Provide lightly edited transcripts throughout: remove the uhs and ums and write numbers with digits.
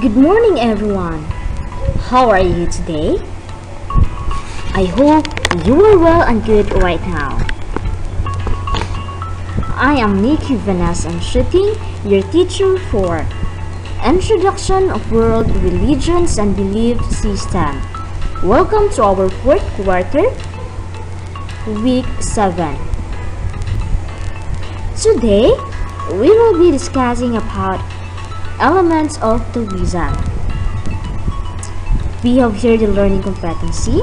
Good morning, everyone. How are you today? I hope you are well and good right now. I am Nikki Vanessa Anshuti, your teacher for Introduction of World Religions and Belief System. Welcome to our fourth quarter, week 7. Today, we will be discussing about elements of Taoism. We have here the learning competency,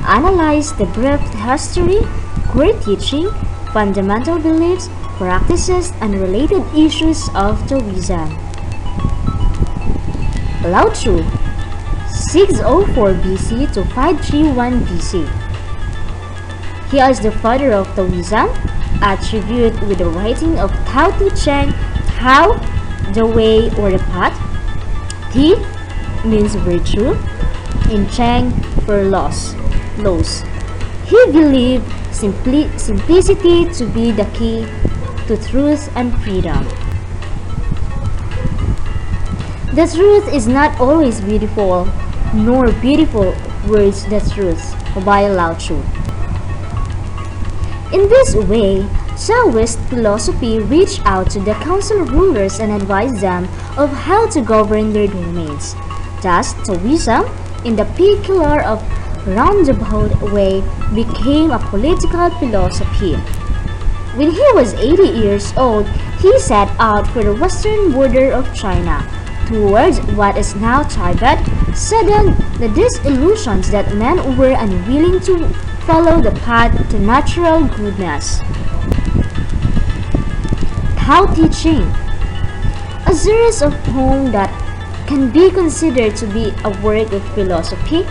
analyze the brief history, core teaching, fundamental beliefs, practices, and related issues of Taoism. Lao Tzu, 604 BC to 531 BC. He is the father of Taoism, attributed with the writing of Tao Te Ching, Tao, the way or the path. Ti means virtue, and Cheng for laws. He believed simplicity to be the key to truth and freedom. The truth is not always beautiful, nor beautiful words the truth by Lao Tzu. In this way, Taoist philosophy reached out to the council rulers and advised them of how to govern their domains. Thus, Taoism, in the peculiar of roundabout way, became a political philosophy. When he was 80 years old, he set out for the western border of China, towards what is now Tibet, sudden the disillusions that men were unwilling to follow the path to natural goodness. Tao Te Ching, a series of poems that can be considered to be a work of philosophy,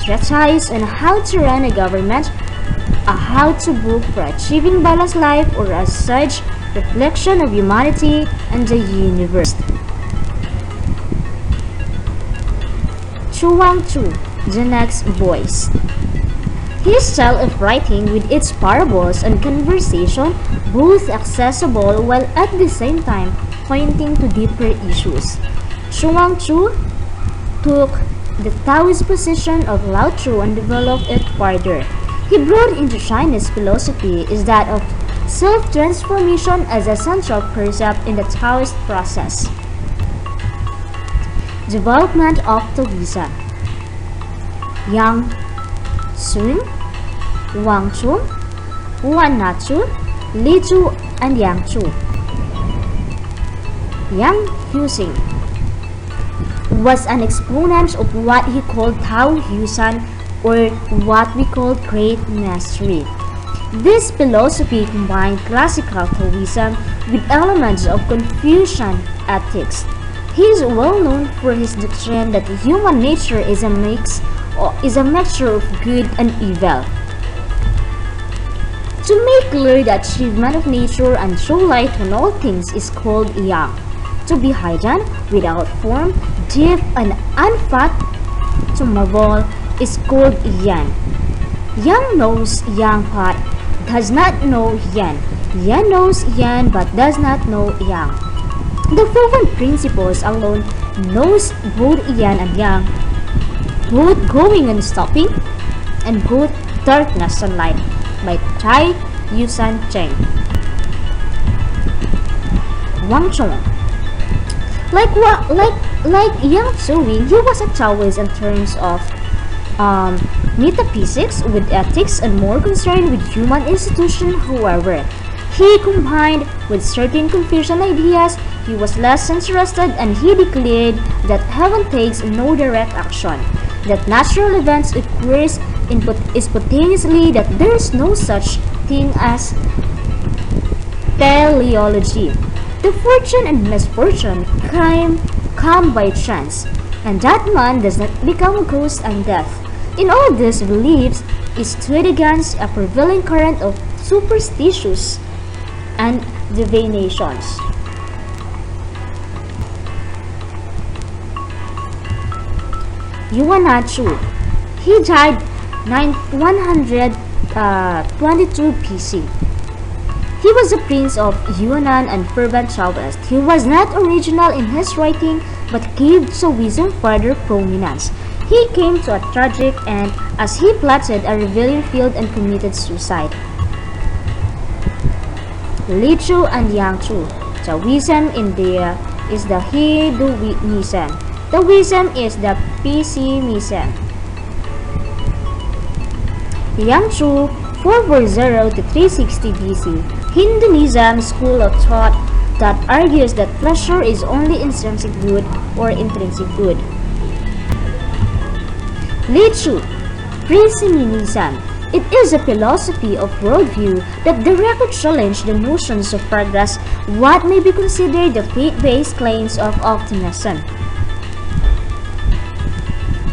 treatise on how to run a government, a how-to book for achieving balanced life, or as such, reflection of humanity and the universe. Chuang Tzu, the next voice. His style of writing with its parables and conversation both accessible while at the same time pointing to deeper issues. Chuang Tzu took the Taoist position of Lao Tzu and developed it further. He brought into Chinese philosophy is that of self-transformation as a central precept in the Taoist process. Development of Taoism. Yang Sun, Wang Chun, Wan Natsu, Li Chu, and Yang Chu. Yang Huixing was an exponent of what he called Tao Huisan, or what we call Great Mastery. This philosophy combined classical Taoism with elements of Confucian ethics. He is well known for his doctrine that human nature is a mixture of good and evil. To make clear the achievement of nature and show light on all things is called Yang. To be hidden, without form, deep and unfathomable is called Yan. Yang knows Yang but does not know Yan. Yan knows Yan but does not know Yang. The proven principles alone knows both Yan and Yang, both going and stopping, and both darkness and light, by Chai Yusan Cheng. Wang Chong. Like Yang Tzuwi, he was a Taoist in terms of metaphysics with ethics and more concerned with human institution. However, he combined with certain Confucian ideas. He was less interested, and he declared that heaven takes no direct action, that natural events occur spontaneously, that there is no such thing as teleology. The fortune and misfortune come by chance, and that man does not become a ghost and death. In all these beliefs, he stood against a prevailing current of superstitions and divinations. Yuan Natsu. He died 122 BC. He was a prince of Yunnan and fervent Taoist. He was not original in his writing but gave Taoism further prominence. He came to a tragic end as he plotted a rebellion failed and committed suicide. Li Chu and Yang Chu. Taoism in India is the Hinduism. Taoism is the pessimism. Yang Chu 440 to 360 BC. Hinduism school of thought that argues that pleasure is only intrinsic good or intrinsic good. Li Chu, pessimism. It is a philosophy of worldview that directly challenges the notions of progress, what may be considered the faith-based claims of optimism.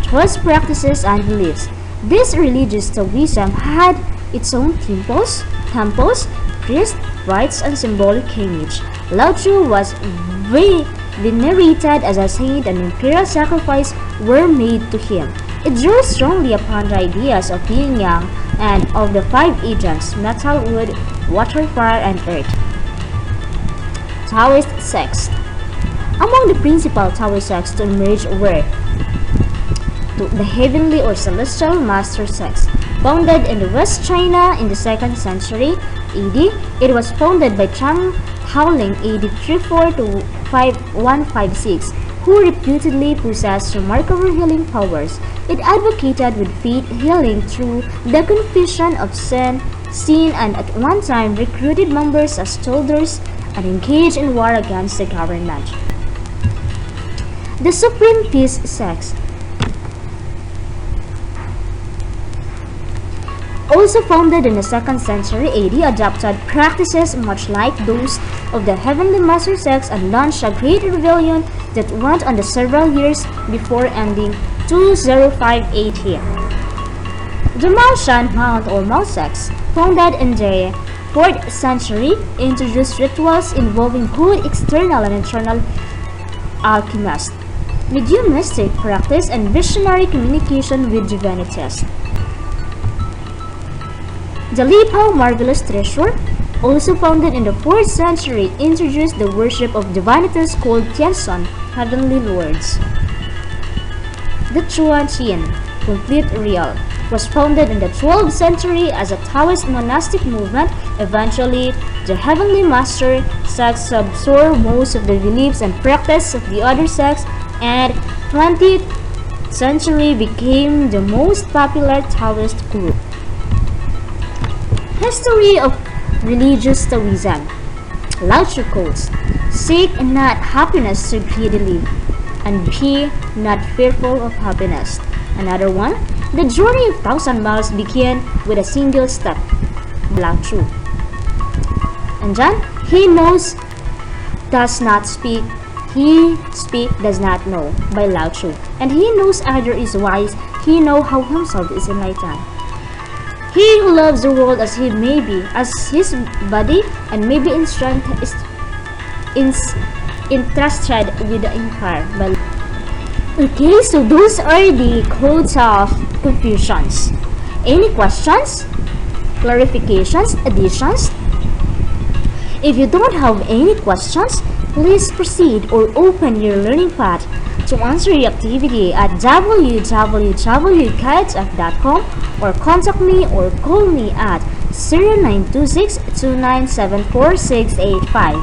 Trust practices and beliefs. This religious Taoism had its own temples, priests, rites, and symbolic image. Lao Tzu was venerated as a saint and imperial sacrifices were made to him. It drew strongly upon the ideas of yin yang and of the five agents, metal, wood, water, fire, and earth. Taoist sects. Among the principal Taoist sects to emerge were the heavenly or celestial master sects. Founded in the West China in the 2nd century AD, it was founded by Zhang Haoling AD 34 to 5156, who reputedly possessed remarkable healing powers. It advocated with faith healing through the confession of sin, and at one time recruited members as soldiers and engaged in war against the government. The Supreme Peace Sects. Also founded in the 2nd century AD, adopted practices much like those of the Heavenly Master sects and launched a great rebellion that went on several years before ending 205 AD. The Mao Shan Mount or Mao sects, founded in the 4th century, introduced rituals involving both external and internal alchemist, mediumistic practice, and visionary communication with divinities. The Li Pao Marvelous Treasure, also founded in the 4th century, introduced the worship of divinities called Tiansun, heavenly lords. The Chuan Xin, Complete Real, was founded in the 12th century as a Taoist monastic movement. Eventually, the Heavenly Master sects absorbed most of the beliefs and practice of the other sects, and 20th century became the most popular Taoist group. History of religious Taoism. Lao Tzu quotes, "Seek not happiness too greedily, and be not fearful of happiness." Another one, "The journey of 1,000 miles begin with a single step." Lao Tzu. And then, "He knows does not speak, he speak does not know," by Lao Tzu. And "He knows other is wise, he know how himself is enlightened." He who loves the world as he may be, as his body, and may be entrusted with the empire. Okay, so those are the codes of Confucians. Any questions, clarifications, additions? If you don't have any questions, please proceed or open your learning path to answer your activity at www.gaitf.com or contact me or call me at 0926-2974685.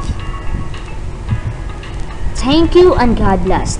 Thank you and God bless.